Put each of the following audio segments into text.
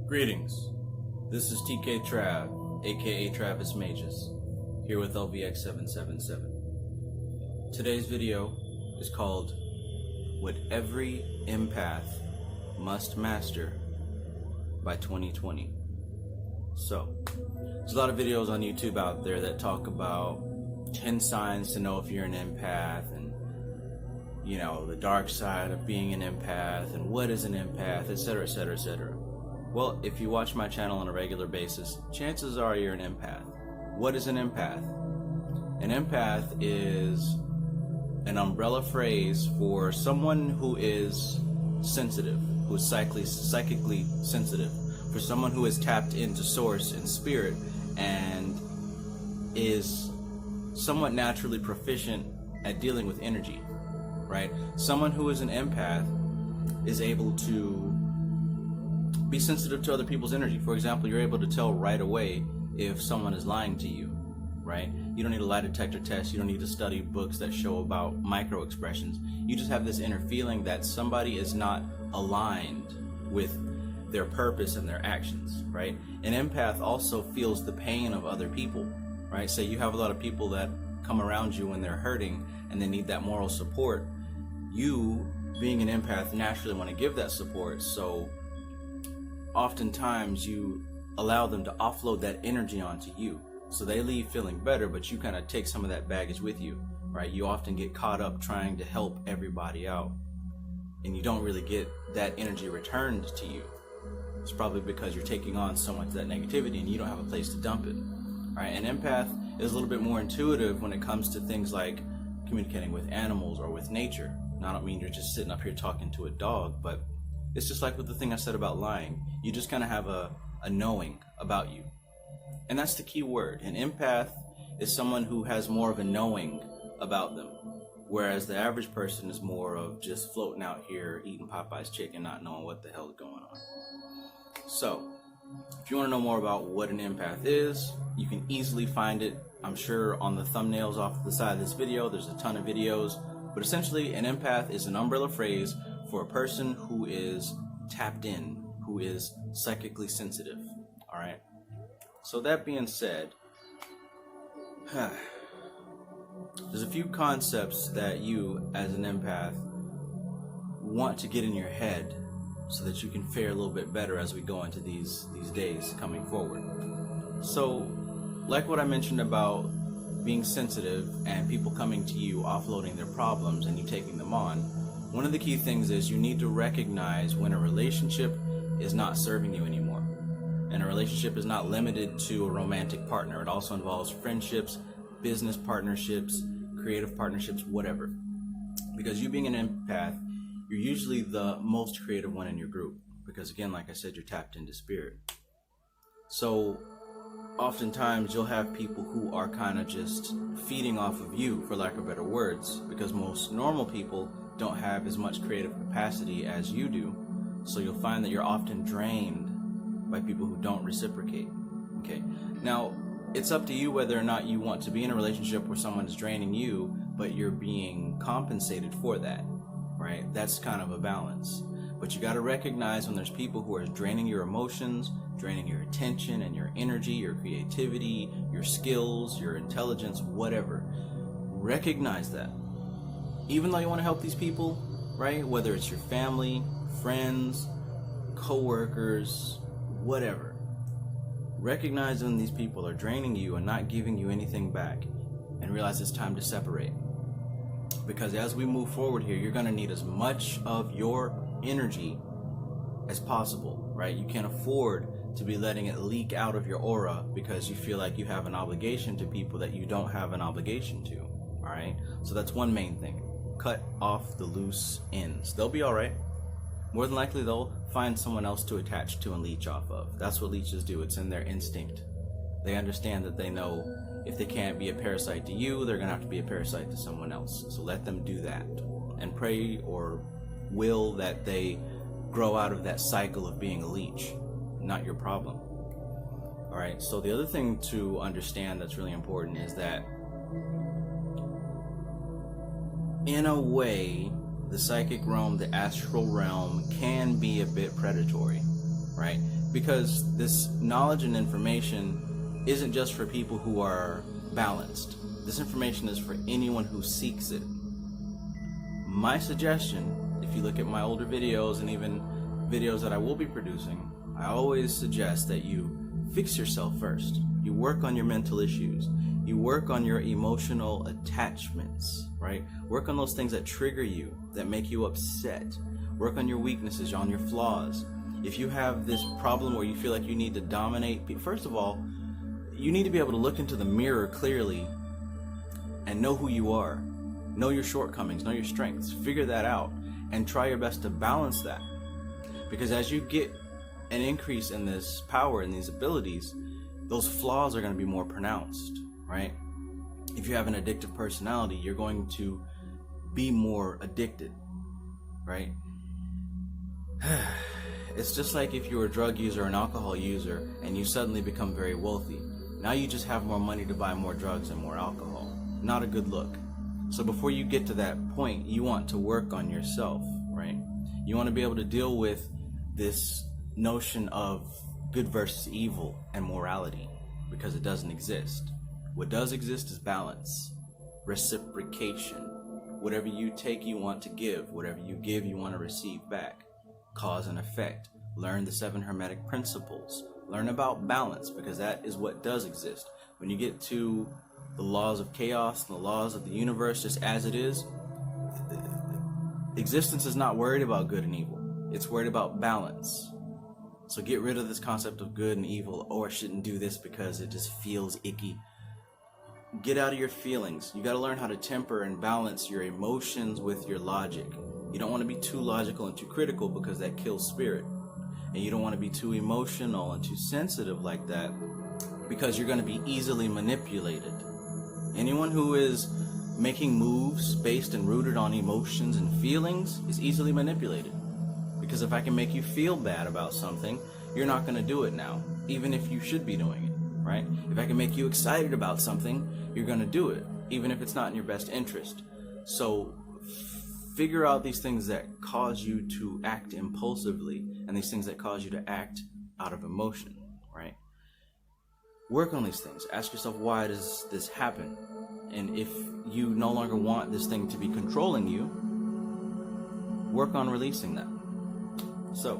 Greetings, this is TK Trav, aka Travis Magus, here with LVX777. Today's video is called What Every Empath Must Master by 2020. So, there's a lot of videos on YouTube out there that talk about 10 signs to know if you're an empath, and you know, the dark side of being an empath, and what is an empath, etc., etc., etc. Well, if you watch my channel on a regular basis, chances are you're an empath. What is an empath? An empath is an umbrella phrase for someone who is sensitive, who is psychically sensitive, for someone who is tapped into source and spirit and is somewhat naturally proficient at dealing with energy, right? Someone who is an empath is able to be sensitive to other people's energy. For example, you're able to tell right away if someone is lying to you, right? You don't need a lie detector test. You don't need to study books that show about micro expressions. You just have this inner feeling that somebody is not aligned with their purpose and their actions, right? An empath also feels the pain of other people, right? Say you have a lot of people that come around you when they're hurting and they need that moral support. You, being an empath, naturally want to give that support, so oftentimes you allow them to offload that energy onto you. So they leave feeling better, but you kind of take some of that baggage with you, right? You often get caught up trying to help everybody out, and you don't really get that energy returned to you. It's probably because you're taking on so much of that negativity and you don't have a place to dump it, right? An empath is a little bit more intuitive when it comes to things like communicating with animals or with nature. Now, I don't mean you're just sitting up here talking to a dog, but it's just like with the thing I said about lying. You just kind of have a knowing about you. And that's the key word. An empath is someone who has more of a knowing about them, whereas the average person is more of just floating out here eating Popeye's chicken, not knowing what the hell is going on. So, if you want to know more about what an empath is, you can easily find it, I'm sure, on the thumbnails off the side of this video. There's a ton of videos. But essentially, an empath is an umbrella phrase for a person who is tapped in, who is psychically sensitive. All right. So that being said, there's a few concepts that you, as an empath, want to get in your head so that you can fare a little bit better as we go into these days coming forward. So, like what I mentioned about being sensitive and people coming to you offloading their problems and you taking them on, one of the key things is you need to recognize when a relationship is not serving you anymore. And a relationship is not limited to a romantic partner. It also involves friendships, business partnerships, creative partnerships, whatever. Because you being an empath, you're usually the most creative one in your group. Because again, like I said, you're tapped into spirit. So oftentimes you'll have people who are kind of just feeding off of you, for lack of better words, because most normal people don't have as much creative capacity as you do. So you'll find that you're often drained by people who don't reciprocate. Okay. Now, it's up to you whether or not you want to be in a relationship where someone is draining you, but you're being compensated for that, right? That's kind of a balance. But you got to recognize when there's people who are draining your emotions, draining your attention and your energy, your creativity, your skills, your intelligence, whatever. Recognize that. Even though you want to help these people, right? Whether it's your family, friends, co-workers, whatever. Recognize when these people are draining you and not giving you anything back, and realize it's time to separate. Because as we move forward here, you're going to need as much of your energy as possible, right? You can't afford to be letting it leak out of your aura because you feel like you have an obligation to people that you don't have an obligation to, all right? So that's one main thing. Cut off the loose ends. They'll be all right. More than likely, they'll find someone else to attach to and leech off of. That's what leeches do. It's in their instinct. They understand that they know if they can't be a parasite to you, they're going to have to be a parasite to someone else. So let them do that. And pray or will that they grow out of that cycle of being a leech. Not your problem. All right. So the other thing to understand that's really important is that in a way, the psychic realm, the astral realm can be a bit predatory, right? Because this knowledge and information isn't just for people who are balanced. This information is for anyone who seeks it. My suggestion, if you look at my older videos and even videos that I will be producing, I always suggest that you fix yourself first. You work on your mental issues. You work on your emotional attachments, right? Work on those things that trigger you, that make you upset. Work on your weaknesses, on your flaws. If you have this problem where you feel like you need to dominate, first of all, you need to be able to look into the mirror clearly and know who you are. Know your shortcomings, know your strengths. Figure that out and try your best to balance that. Because as you get an increase in this power and these abilities, those flaws are going to be more pronounced, right? If you have an addictive personality, you're going to be more addicted, right? It's just like if you were a drug user or an alcohol user and you suddenly become very wealthy. Now you just have more money to buy more drugs and more alcohol. Not a good look. So before you get to that point, you want to work on yourself, right? You want to be able to deal with this notion of good versus evil and morality, because it doesn't exist. What does exist is balance, reciprocation. Whatever you take, you want to give. Whatever you give, you want to receive back. Cause and effect. Learn the 7 Hermetic principles. Learn about balance, because that is what does exist. When you get to the laws of chaos and the laws of the universe just as it is, existence is not worried about good and evil. It's worried about balance. So get rid of this concept of good and evil. Oh, I shouldn't do this because it just feels icky. Get out of your feelings. You got to learn how to temper and balance your emotions with your logic. You don't want to be too logical and too critical, because that kills spirit. And you don't want to be too emotional and too sensitive like that, because you're going to be easily manipulated. Anyone who is making moves based and rooted on emotions and feelings is easily manipulated. Because if I can make you feel bad about something, you're not going to do it now, even if you should be doing it, right? If I can make you excited about something, you're going to do it, even if it's not in your best interest. So figure out these things that cause you to act impulsively and these things that cause you to act out of emotion, right? Work on these things. Ask yourself, why does this happen? And if you no longer want this thing to be controlling you, work on releasing that. So,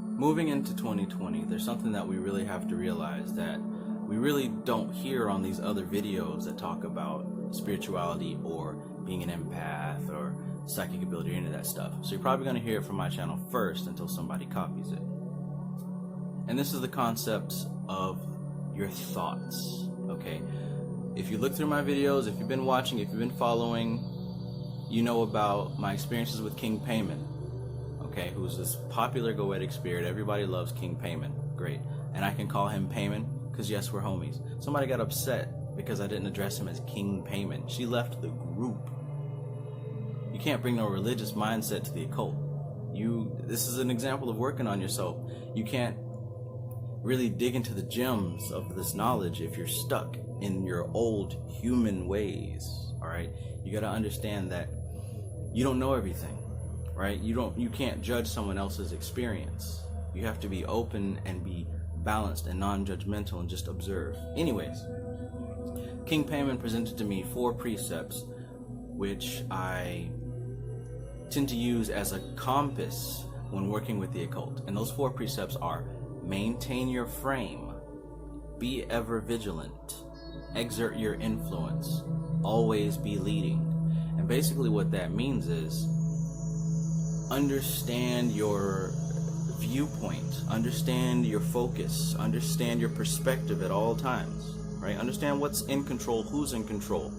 moving into 2020, there's something that we really have to realize that we really don't hear on these other videos that talk about spirituality or being an empath or psychic ability or any of that stuff. So you're probably going to hear it from my channel first until somebody copies it. And this is the concept of your thoughts, okay? If you look through my videos, if you've been watching, if you've been following, you know about my experiences with King Payman, okay, who's this popular goetic spirit. Everybody loves King Payman. Great. And I can call him Payman because, yes, we're homies. Somebody got upset because I didn't address him as King Payman. She left the group. You can't bring no religious mindset to the occult. This is an example of working on yourself. You can't really dig into the gems of this knowledge if you're stuck in your old human ways, all right? You got to understand that you don't know everything, right? You can't judge someone else's experience. You have to be open and be balanced and non-judgmental and just observe. Anyways, King Payman presented to me 4 precepts which I tend to use as a compass when working with the occult. And those 4 precepts are: maintain your frame, be ever vigilant, exert your influence, always be leading. And basically what that means is understand your viewpoint, understand your focus, understand your perspective at all times, right? Understand what's in control, who's in control,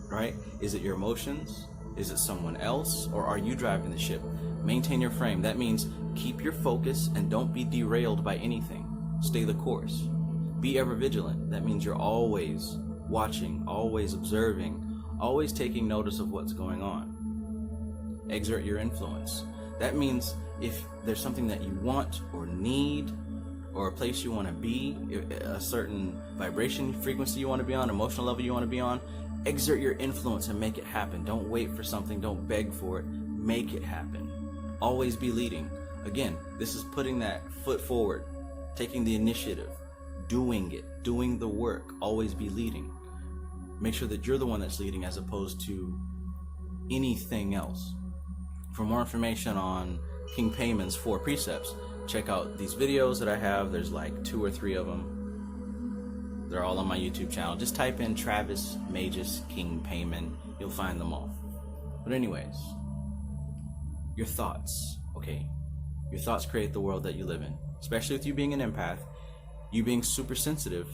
right? Is it your emotions? Is it someone else? Or are you driving the ship? Maintain your frame. That means keep your focus and don't be derailed by anything. Stay the course. Be ever vigilant. That means you're always watching, always observing, always taking notice of what's going on. Exert your influence. That means if there's something that you want or need, or a place you want to be, a certain vibration frequency you want to be on, emotional level you want to be on, exert your influence and make it happen. Don't wait for something. Don't beg for it. Make it happen. Always be leading. Again, this is putting that foot forward, taking the initiative, doing it, doing the work, always be leading. Make sure that you're the one that's leading as opposed to anything else. For more information on King Payman's 4 precepts, check out these videos that I have. There's like 2 or 3 of them. They're all on my YouTube channel. Just type in Travis Magus King Payman. You'll find them all. But anyways, your thoughts, okay? Your thoughts create the world that you live in. Especially with you being an empath, you being super sensitive,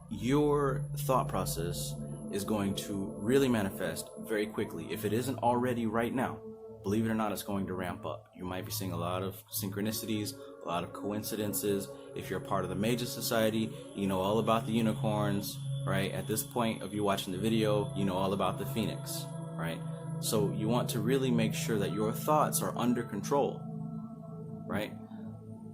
your thought process is going to really manifest very quickly. If it isn't already right now, believe it or not, it's going to ramp up. You might be seeing a lot of synchronicities, a lot of coincidences. If you're a part of the Magus Society, you know all about the unicorns, right? At this point of you watching the video, you know all about the phoenix, right? So you want to really make sure that your thoughts are under control, right?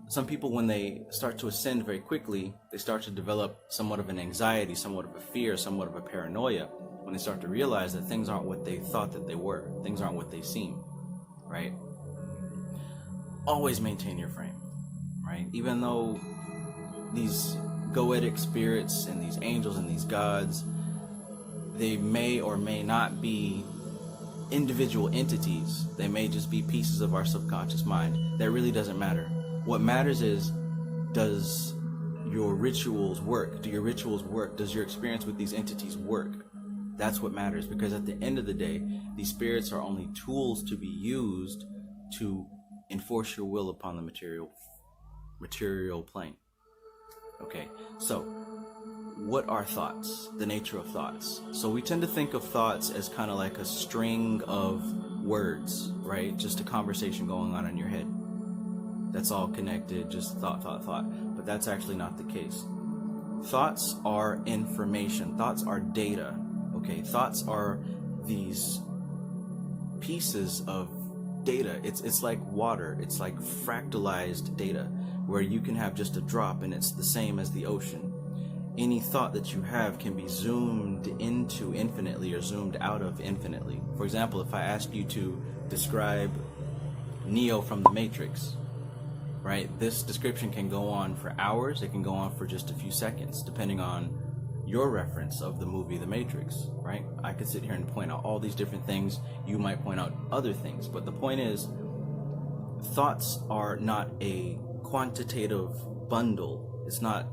Some people, when they start to ascend very quickly, they start to develop somewhat of an anxiety, somewhat of a fear, somewhat of a paranoia, when they start to realize that things aren't what they thought that they were. Things aren't what they seem, right? Always maintain your frame, right? Even though these goetic spirits and these angels and these gods, they may or may not be individual entities. They may just be pieces of our subconscious mind. That really doesn't matter. What matters is, does your rituals work? Do your rituals work? Does your experience with these entities work? That's what matters, because at the end of the day, these spirits are only tools to be used to enforce your will upon the material plane. Okay, so what are thoughts? The nature of thoughts. So we tend to think of thoughts as kind of like a string of words, right? Just a conversation going on in your head. That's all connected, just thought. But that's actually not the case. Thoughts are information. Thoughts are data. Okay, thoughts are these pieces of data. It's like water. It's like fractalized data, where you can have just a drop and it's the same as the ocean. Any thought that you have can be zoomed into infinitely or zoomed out of infinitely. For example, if I asked you to describe Neo from the Matrix, right? This description can go on for hours. It can go on for just a few seconds, depending on your reference of the movie The Matrix, right? I could sit here and point out all these different things. You might point out other things. But the point is, thoughts are not a quantitative bundle. It's not,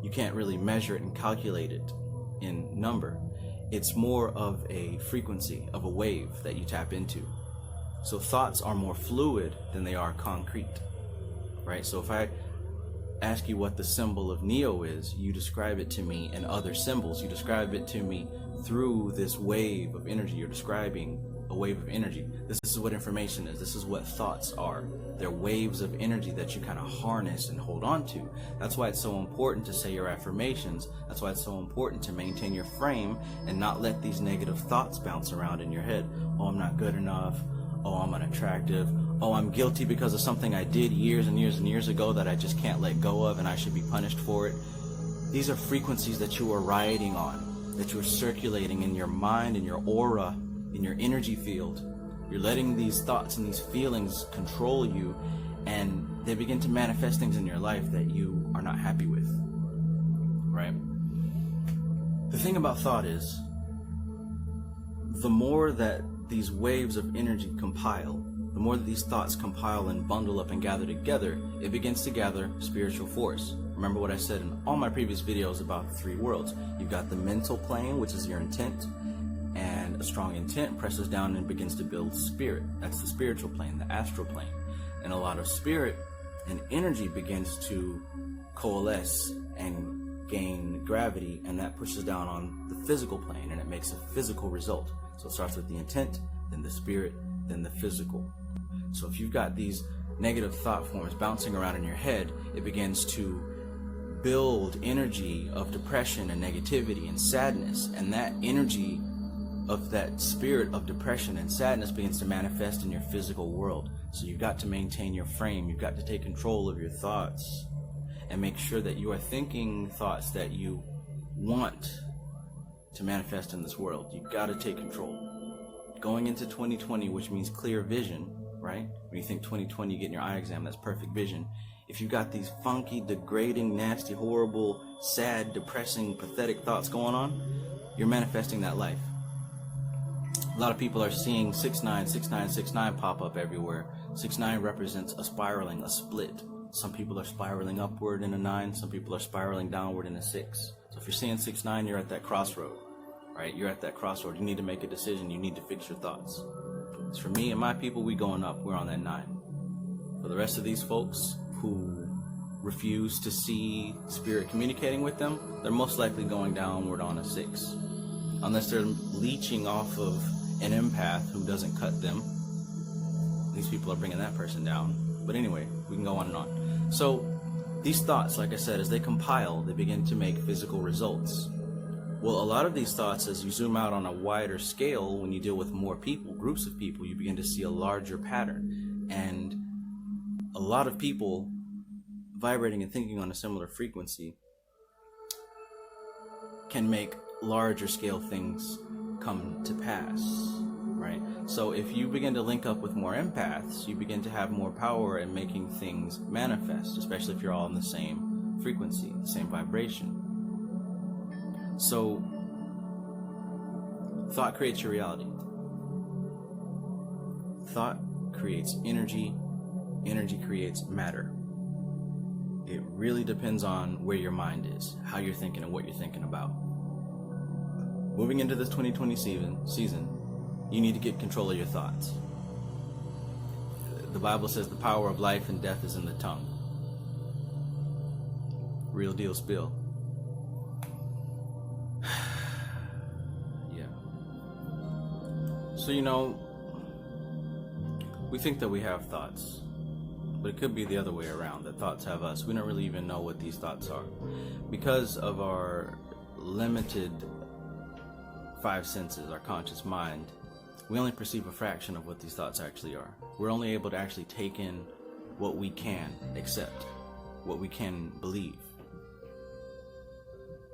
you can't really measure it and calculate it in number. It's more of a frequency, of a wave that you tap into. So thoughts are more fluid than they are concrete. Right? So if I ask you what the symbol of Neo is, you describe it to me in other symbols. You describe it to me through this wave of energy. You're describing a wave of energy. This is what information is. This is what thoughts are. They're waves of energy that you kind of harness and hold on to. That's why it's so important to say your affirmations. That's why it's so important to maintain your frame and not let these negative thoughts bounce around in your head. Oh, I'm not good enough. Oh, I'm unattractive. Oh, I'm guilty because of something I did years and years and years ago that I just can't let go of and I should be punished for it. These are frequencies that you are riding on, that you are circulating in your mind, in your aura, in your energy field. You're letting these thoughts and these feelings control you, and they begin to manifest things in your life that you are not happy with, right? The thing about thought is, the more that these waves of energy compile, the more that these thoughts compile and bundle up and gather together, it begins to gather spiritual force. Remember what I said in all my previous videos about the 3 worlds. You've got the mental plane, which is your intent, and a strong intent presses down and begins to build spirit. That's the spiritual plane, the astral plane. And a lot of spirit and energy begins to coalesce and gain gravity, and that pushes down on the physical plane, and it makes a physical result. So it starts with the intent, then the spirit, then the physical. So if you've got these negative thought forms bouncing around in your head, it begins to build energy of depression and negativity and sadness, and that energy of that spirit of depression and sadness begins to manifest in your physical world. So you've got to maintain your frame. You've got to take control of your thoughts and make sure that you are thinking thoughts that you want to manifest in this world. You've got to take control. Going into 2020, which means clear vision, right? When you think 2020, you get in your eye exam, that's perfect vision. If you got these funky, degrading, nasty, horrible, sad, depressing, pathetic thoughts going on, you're manifesting that life. A lot of people are seeing 6-9, 6-9, 6-9 pop up everywhere. 6-9 represents a spiraling, a split. Some people are spiraling upward in a 9. Some people are spiraling downward in a 6. So if you're seeing 6-9, you're at that crossroad, right? You're at that crossroad. You need to make a decision. You need to fix your thoughts. As for me and my people, we going up. We're on that 9. For the rest of these folks who refuse to see spirit communicating with them, they're most likely going downward on a 6. Unless they're leeching off of an empath who doesn't cut them. These people are bringing that person down. But anyway, we can go on and on. So these thoughts, like I said, as they compile, they begin to make physical results. Well, a lot of these thoughts, as you zoom out on a wider scale, when you deal with more people, groups of people, you begin to see a larger pattern. And a lot of people vibrating and thinking on a similar frequency can make larger scale things come to pass, right? So if you begin to link up with more empaths, you begin to have more power in making things manifest, especially if you're all in the same frequency, the same vibration. So thought creates your reality. Thought creates energy. Energy creates matter. It really depends on where your mind is, how you're thinking and what you're thinking about. Moving into this 2020 season, you need to get control of your thoughts. The Bible says the power of life and death is in the tongue. Real deal spill. Yeah. So, we think that we have thoughts, but it could be the other way around, that thoughts have us. We don't really even know what these thoughts are. Because of our limited 5 senses, our conscious mind, we only perceive a fraction of what these thoughts actually are. We're only able to actually take in what we can accept, what we can believe.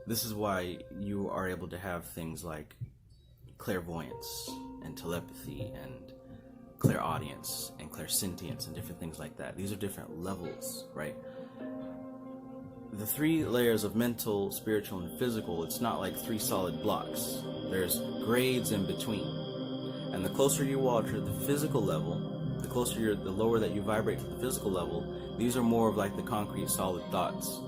This is why you are able to have things like clairvoyance and telepathy and clairaudience and clairsentience and different things like that. These are different levels, right? The 3 layers of mental, spiritual, and physical, it's not like 3 solid blocks. There's grades in between. And the closer you are to the physical level, the lower that you vibrate to the physical level, these are more of like the concrete, solid thoughts.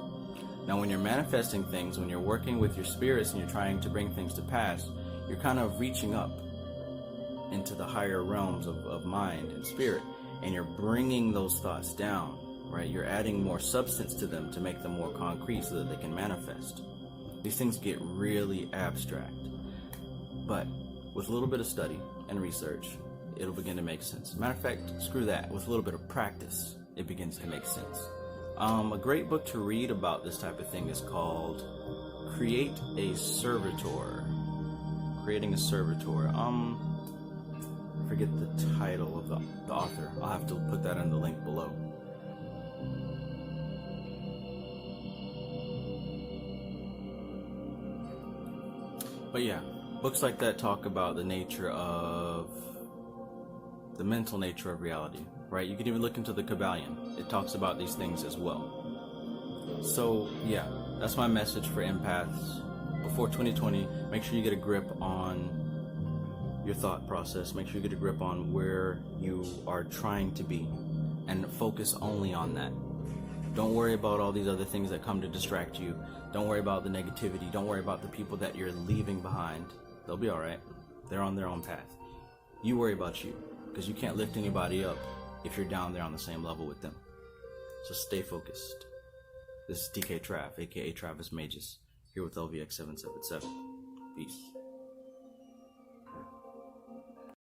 Now, when you're manifesting things, when you're working with your spirits and you're trying to bring things to pass, you're kind of reaching up into the higher realms of mind and spirit, and you're bringing those thoughts down, right? You're adding more substance to them to make them more concrete so that they can manifest. These things get really abstract, but with a little bit of study and research, it'll begin to make sense. Matter of fact, screw that. With a little bit of practice, it begins to make sense. A great book to read about this type of thing is called Create a Servitor. Creating a Servitor. I forget the title of the author. I'll have to put that in the link below. But yeah, books like that talk about the nature of the mental nature of reality, right? You can even look into the Kabbalion. It talks about these things as well. So yeah, that's my message for empaths. Before 2020, make sure you get a grip on your thought process. Make sure you get a grip on where you are trying to be and focus only on that. Don't worry about all these other things that come to distract you. Don't worry about the negativity. Don't worry about the people that you're leaving behind. They'll be all right. They're on their own path. You worry about you, because you can't lift anybody up if you're down there on the same level with them. So stay focused. This is TK Trav, aka Travis Magus, here with LVX777. Peace.